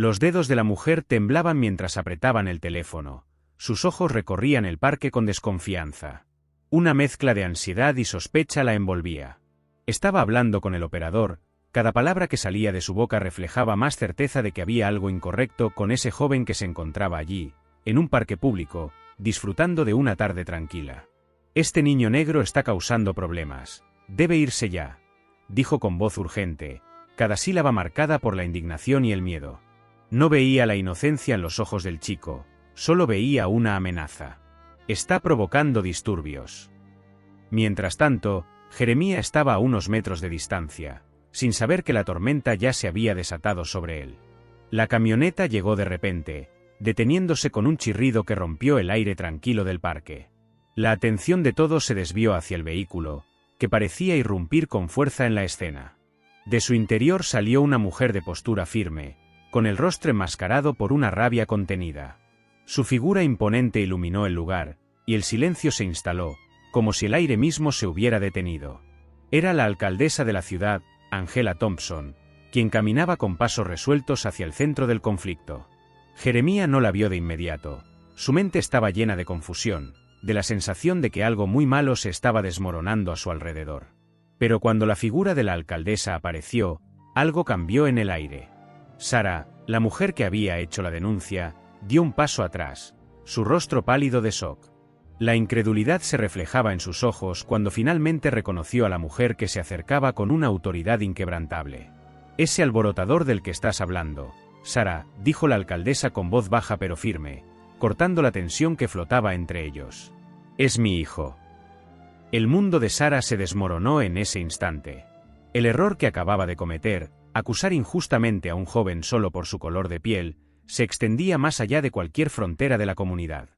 Los dedos de la mujer temblaban mientras apretaban el teléfono. Sus ojos recorrían el parque con desconfianza. Una mezcla de ansiedad y sospecha la envolvía. Estaba hablando con el operador. Cada palabra que salía de su boca reflejaba más certeza de que había algo incorrecto con ese joven que se encontraba allí, en un parque público, disfrutando de una tarde tranquila. Este niño negro está causando problemas. Debe irse ya, dijo con voz urgente, cada sílaba marcada por la indignación y el miedo. No veía la inocencia en los ojos del chico, solo veía una amenaza. Está provocando disturbios. Mientras tanto, Jeremías estaba a unos metros de distancia, sin saber que la tormenta ya se había desatado sobre él. La camioneta llegó de repente, deteniéndose con un chirrido que rompió el aire tranquilo del parque. La atención de todos se desvió hacia el vehículo, que parecía irrumpir con fuerza en la escena. De su interior salió una mujer de postura firme, con el rostro enmascarado por una rabia contenida. Su figura imponente iluminó el lugar, y el silencio se instaló, como si el aire mismo se hubiera detenido. Era la alcaldesa de la ciudad, Angela Thompson, quien caminaba con pasos resueltos hacia el centro del conflicto. Jeremías no la vio de inmediato. Su mente estaba llena de confusión, de la sensación de que algo muy malo se estaba desmoronando a su alrededor. Pero cuando la figura de la alcaldesa apareció, algo cambió en el aire. Sara, la mujer que había hecho la denuncia, dio un paso atrás, su rostro pálido de shock. La incredulidad se reflejaba en sus ojos cuando finalmente reconoció a la mujer que se acercaba con una autoridad inquebrantable. «Ese alborotador del que estás hablando, Sara», dijo la alcaldesa con voz baja pero firme, cortando la tensión que flotaba entre ellos. «Es mi hijo». El mundo de Sara se desmoronó en ese instante. El error que acababa de cometer, acusar injustamente a un joven solo por su color de piel, se extendía más allá de cualquier frontera de la comunidad.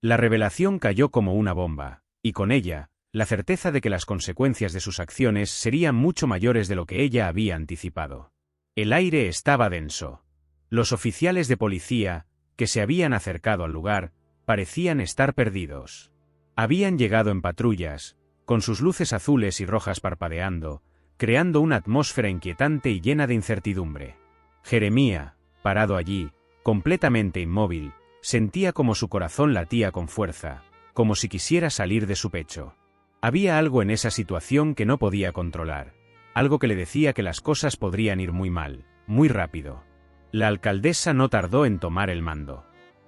La revelación cayó como una bomba, y con ella, la certeza de que las consecuencias de sus acciones serían mucho mayores de lo que ella había anticipado. El aire estaba denso. Los oficiales de policía, que se habían acercado al lugar, parecían estar perdidos. Habían llegado en patrullas, con sus luces azules y rojas parpadeando, creando una atmósfera inquietante y llena de incertidumbre. Jeremías, parado allí, completamente inmóvil, sentía como su corazón latía con fuerza, como si quisiera salir de su pecho. Había algo en esa situación que no podía controlar, algo que le decía que las cosas podrían ir muy mal, muy rápido. La alcaldesa no tardó en tomar el mando.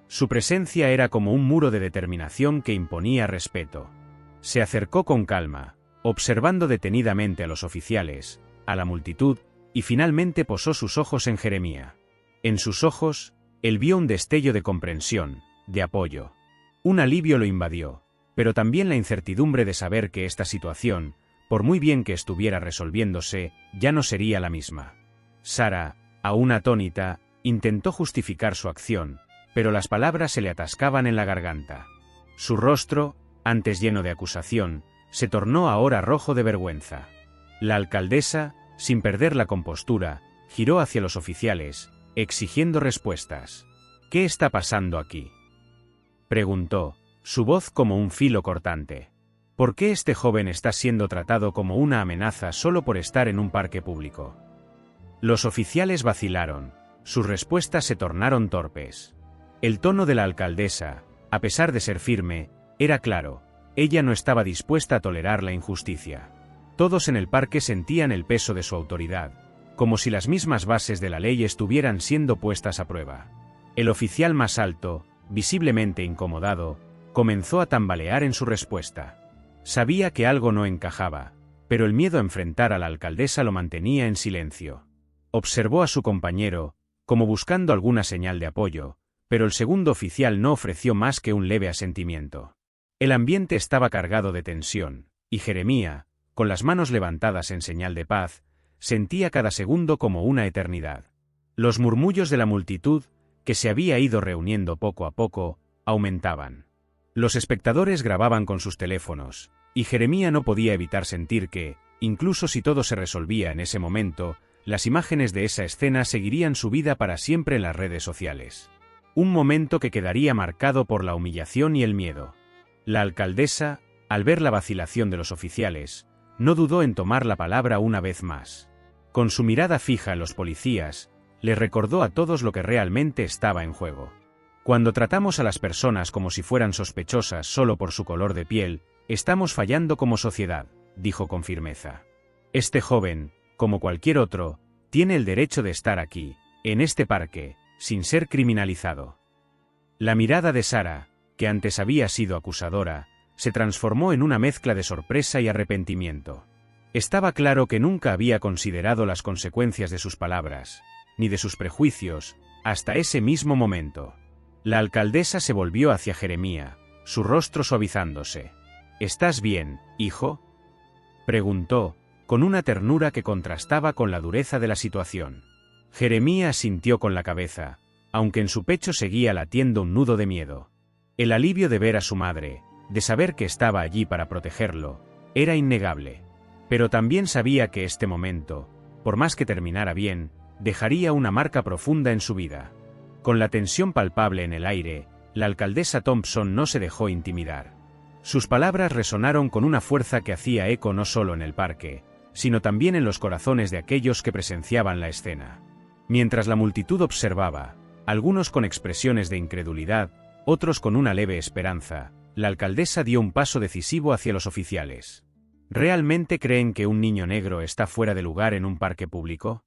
Su presencia era como un muro de determinación que imponía respeto. Se acercó con calma, observando detenidamente a los oficiales, a la multitud, y finalmente posó sus ojos en Jeremías. En sus ojos, él vio un destello de comprensión, de apoyo. Un alivio lo invadió, pero también la incertidumbre de saber que esta situación, por muy bien que estuviera resolviéndose, ya no sería la misma. Sara, aún atónita, intentó justificar su acción, pero las palabras se le atascaban en la garganta. Su rostro, antes lleno de acusación, se tornó ahora rojo de vergüenza. La alcaldesa, sin perder la compostura, giró hacia los oficiales, exigiendo respuestas. «¿Qué está pasando aquí?», preguntó, su voz como un filo cortante. «¿Por qué este joven está siendo tratado como una amenaza solo por estar en un parque público?». Los oficiales vacilaron, sus respuestas se tornaron torpes. El tono de la alcaldesa, a pesar de ser firme, era claro. Ella no estaba dispuesta a tolerar la injusticia. Todos en el parque sentían el peso de su autoridad, como si las mismas bases de la ley estuvieran siendo puestas a prueba. El oficial más alto, visiblemente incomodado, comenzó a tambalear en su respuesta. Sabía que algo no encajaba, pero el miedo a enfrentar a la alcaldesa lo mantenía en silencio. Observó a su compañero, como buscando alguna señal de apoyo, pero el segundo oficial no ofreció más que un leve asentimiento. El ambiente estaba cargado de tensión, y Jeremías, con las manos levantadas en señal de paz, sentía cada segundo como una eternidad. Los murmullos de la multitud, que se había ido reuniendo poco a poco, aumentaban. Los espectadores grababan con sus teléfonos, y Jeremías no podía evitar sentir que, incluso si todo se resolvía en ese momento, las imágenes de esa escena seguirían su vida para siempre en las redes sociales. Un momento que quedaría marcado por la humillación y el miedo. La alcaldesa, al ver la vacilación de los oficiales, no dudó en tomar la palabra una vez más. Con su mirada fija en los policías, Le recordó a todos lo que realmente estaba en juego. Cuando tratamos a las personas como si fueran sospechosas solo por su color de piel, estamos fallando como sociedad, dijo con firmeza. Este joven, como cualquier otro, tiene el derecho de estar aquí, en este parque, sin ser criminalizado. La mirada de Sarah, que antes había sido acusadora, se transformó en una mezcla de sorpresa y arrepentimiento. Estaba claro que nunca había considerado las consecuencias de sus palabras, ni de sus prejuicios, hasta ese mismo momento. La alcaldesa se volvió hacia Jeremía, su rostro suavizándose. ¿Estás bien, hijo?, preguntó, con una ternura que contrastaba con la dureza de la situación. Jeremía asintió con la cabeza, aunque en su pecho seguía latiendo un nudo de miedo. El alivio de ver a su madre, de saber que estaba allí para protegerlo, era innegable. Pero también sabía que este momento, por más que terminara bien, dejaría una marca profunda en su vida. Con la tensión palpable en el aire, la alcaldesa Thompson no se dejó intimidar. Sus palabras resonaron con una fuerza que hacía eco no solo en el parque, sino también en los corazones de aquellos que presenciaban la escena. Mientras la multitud observaba, algunos con expresiones de incredulidad, otros con una leve esperanza, la alcaldesa dio un paso decisivo hacia los oficiales. ¿Realmente creen que un niño negro está fuera de lugar en un parque público?,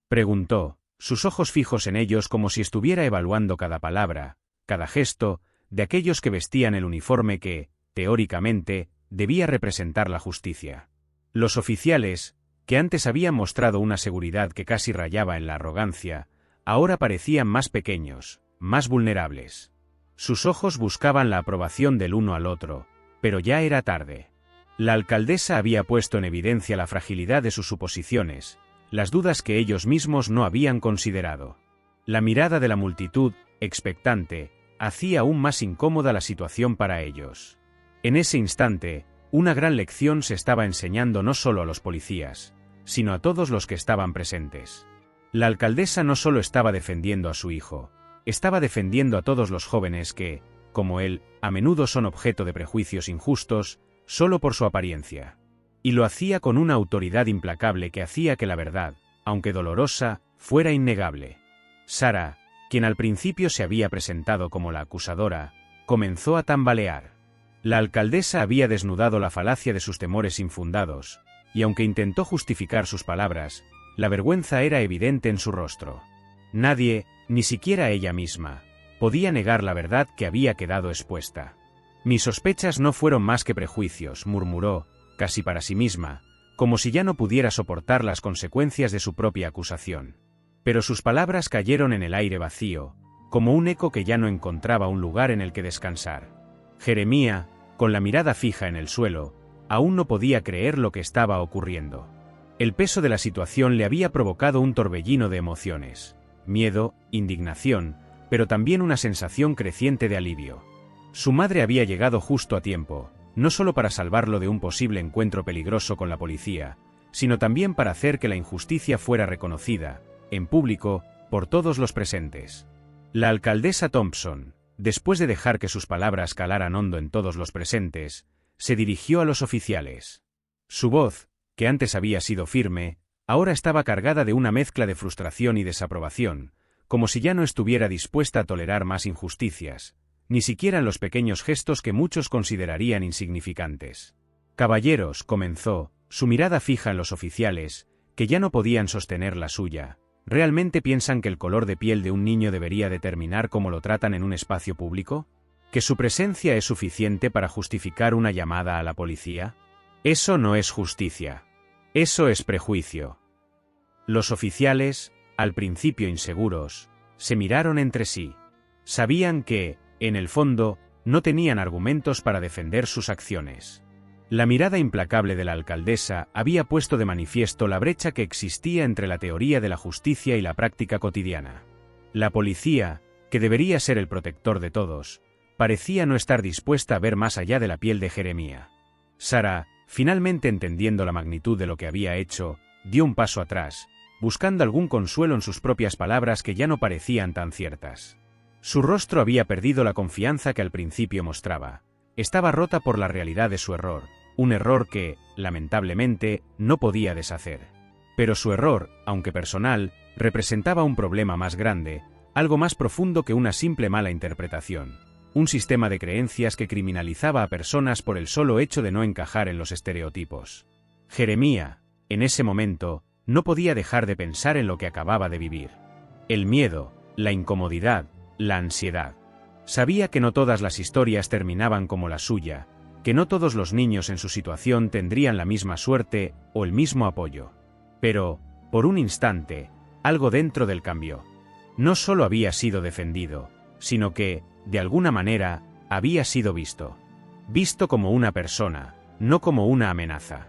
preguntó, sus ojos fijos en ellos como si estuviera evaluando cada palabra, cada gesto, de aquellos que vestían el uniforme que, teóricamente, debía representar la justicia. Los oficiales, que antes habían mostrado una seguridad que casi rayaba en la arrogancia, ahora parecían más pequeños, más vulnerables. Sus ojos buscaban la aprobación del uno al otro, pero ya era tarde. La alcaldesa había puesto en evidencia la fragilidad de sus suposiciones, las dudas que ellos mismos no habían considerado. La mirada de la multitud, expectante, hacía aún más incómoda la situación para ellos. En ese instante, una gran lección se estaba enseñando no solo a los policías, sino a todos los que estaban presentes. La alcaldesa no solo estaba defendiendo a su hijo, estaba defendiendo a todos los jóvenes que, como él, a menudo son objeto de prejuicios injustos, solo por su apariencia. Y lo hacía con una autoridad implacable que hacía que la verdad, aunque dolorosa, fuera innegable. Sarah, quien al principio se había presentado como la acusadora, comenzó a tambalear. La alcaldesa había desnudado la falacia de sus temores infundados, y aunque intentó justificar sus palabras, la vergüenza era evidente en su rostro. Nadie, ni siquiera ella misma, podía negar la verdad que había quedado expuesta. Mis sospechas no fueron más que prejuicios, murmuró, casi para sí misma, como si ya no pudiera soportar las consecuencias de su propia acusación. Pero sus palabras cayeron en el aire vacío, como un eco que ya no encontraba un lugar en el que descansar. Jeremía, con la mirada fija en el suelo, aún no podía creer lo que estaba ocurriendo. El peso de la situación le había provocado un torbellino de emociones, miedo, indignación, pero también una sensación creciente de alivio. Su madre había llegado justo a tiempo, no solo para salvarlo de un posible encuentro peligroso con la policía, sino también para hacer que la injusticia fuera reconocida, en público, por todos los presentes. La alcaldesa Thompson, después de dejar que sus palabras calaran hondo en todos los presentes, se dirigió a los oficiales. Su voz, que antes había sido firme, ahora estaba cargada de una mezcla de frustración y desaprobación, como si ya no estuviera dispuesta a tolerar más injusticias, ni siquiera en los pequeños gestos que muchos considerarían insignificantes. «Caballeros», comenzó, su mirada fija en los oficiales, que ya no podían sostener la suya, ¿realmente piensan que el color de piel de un niño debería determinar cómo lo tratan en un espacio público? ¿Que su presencia es suficiente para justificar una llamada a la policía? Eso no es justicia. Eso es prejuicio. Los oficiales, al principio inseguros, se miraron entre sí. Sabían que, en el fondo, no tenían argumentos para defender sus acciones. La mirada implacable de la alcaldesa había puesto de manifiesto la brecha que existía entre la teoría de la justicia y la práctica cotidiana. La policía, que debería ser el protector de todos, parecía no estar dispuesta a ver más allá de la piel de Jeremía. Sarah, finalmente entendiendo la magnitud de lo que había hecho, dio un paso atrás, buscando algún consuelo en sus propias palabras que ya no parecían tan ciertas. Su rostro había perdido la confianza que al principio mostraba. Estaba rota por la realidad de su error, un error que, lamentablemente, no podía deshacer. Pero su error, aunque personal, representaba un problema más grande, algo más profundo que una simple mala interpretación, un sistema de creencias que criminalizaba a personas por el solo hecho de no encajar en los estereotipos. Jeremía, en ese momento, no podía dejar de pensar en lo que acababa de vivir. El miedo, la incomodidad, la ansiedad. Sabía que no todas las historias terminaban como la suya, que no todos los niños en su situación tendrían la misma suerte o el mismo apoyo. Pero, por un instante, algo dentro del cambió. No solo había sido defendido, sino que, de alguna manera, había sido visto. Visto como una persona, no como una amenaza.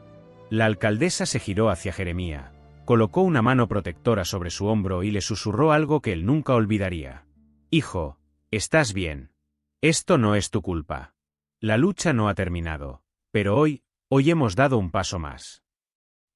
La alcaldesa se giró hacia Jeremía, colocó una mano protectora sobre su hombro y le susurró algo que él nunca olvidaría. «Hijo, estás bien. Esto no es tu culpa. La lucha no ha terminado, pero hoy hemos dado un paso más».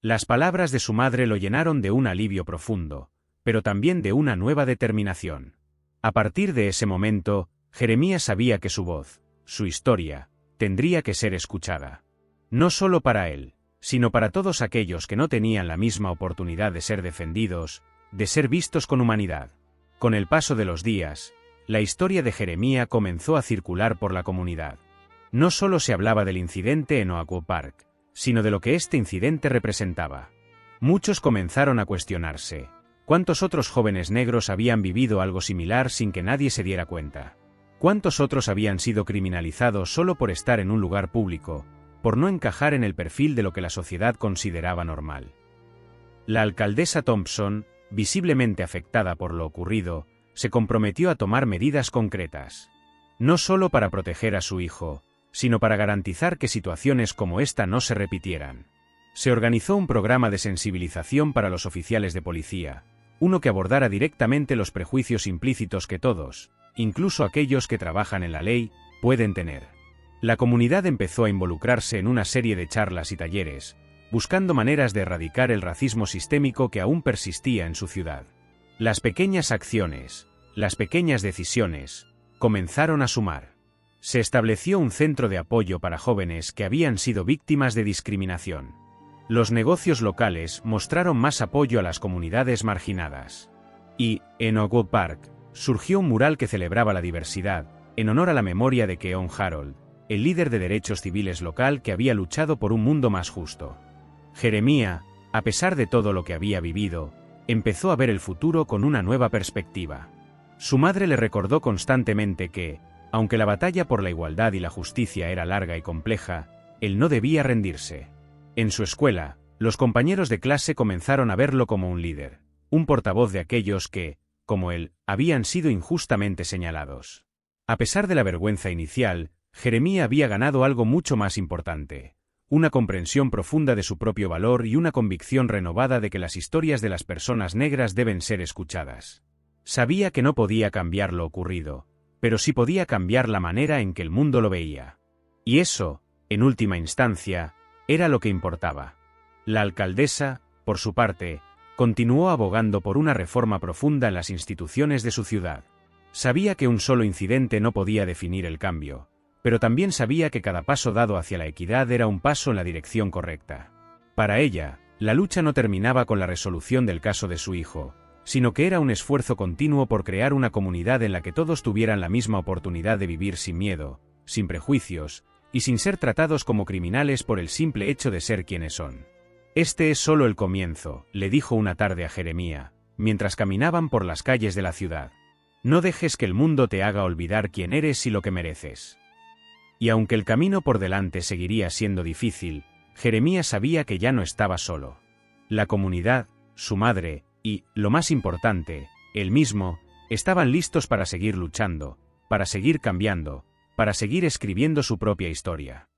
Las palabras de su madre lo llenaron de un alivio profundo, pero también de una nueva determinación. A partir de ese momento, Jeremía sabía que su voz, su historia, tendría que ser escuchada. No solo para él, sino para todos aquellos que no tenían la misma oportunidad de ser defendidos, de ser vistos con humanidad. Con el paso de los días, la historia de Jeremía comenzó a circular por la comunidad. No solo se hablaba del incidente en Oak Park, sino de lo que este incidente representaba. Muchos comenzaron a cuestionarse: ¿cuántos otros jóvenes negros habían vivido algo similar sin que nadie se diera cuenta? ¿Cuántos otros habían sido criminalizados solo por estar en un lugar público, por no encajar en el perfil de lo que la sociedad consideraba normal? La alcaldesa Thompson, visiblemente afectada por lo ocurrido, se comprometió a tomar medidas concretas. No solo para proteger a su hijo, sino para garantizar que situaciones como esta no se repitieran. Se organizó un programa de sensibilización para los oficiales de policía, uno que abordara directamente los prejuicios implícitos que todos, incluso aquellos que trabajan en la ley, pueden tener. La comunidad empezó a involucrarse en una serie de charlas y talleres, buscando maneras de erradicar el racismo sistémico que aún persistía en su ciudad. Las pequeñas acciones, las pequeñas decisiones, comenzaron a sumar. Se estableció un centro de apoyo para jóvenes que habían sido víctimas de discriminación. Los negocios locales mostraron más apoyo a las comunidades marginadas. Y, en Oak Park, surgió un mural que celebraba la diversidad, en honor a la memoria de Keon Harold, el líder de derechos civiles local que había luchado por un mundo más justo. Jeremía, a pesar de todo lo que había vivido, empezó a ver el futuro con una nueva perspectiva. Su madre le recordó constantemente que, aunque la batalla por la igualdad y la justicia era larga y compleja, él no debía rendirse. En su escuela, los compañeros de clase comenzaron a verlo como un líder, un portavoz de aquellos que, como él, habían sido injustamente señalados. A pesar de la vergüenza inicial, Jeremía había ganado algo mucho más importante: una comprensión profunda de su propio valor y una convicción renovada de que las historias de las personas negras deben ser escuchadas. Sabía que no podía cambiar lo ocurrido, pero sí podía cambiar la manera en que el mundo lo veía. Y eso, en última instancia, era lo que importaba. La alcaldesa, por su parte, continuó abogando por una reforma profunda en las instituciones de su ciudad. Sabía que un solo incidente no podía definir el cambio, pero también sabía que cada paso dado hacia la equidad era un paso en la dirección correcta. Para ella, la lucha no terminaba con la resolución del caso de su hijo, sino que era un esfuerzo continuo por crear una comunidad en la que todos tuvieran la misma oportunidad de vivir sin miedo, sin prejuicios, y sin ser tratados como criminales por el simple hecho de ser quienes son. «Este es solo el comienzo», le dijo una tarde a Jeremía, mientras caminaban por las calles de la ciudad. «No dejes que el mundo te haga olvidar quién eres y lo que mereces». Y aunque el camino por delante seguiría siendo difícil, Jeremía sabía que ya no estaba solo. La comunidad, su madre, y, lo más importante, él mismo, estaban listos para seguir luchando, para seguir cambiando, para seguir escribiendo su propia historia.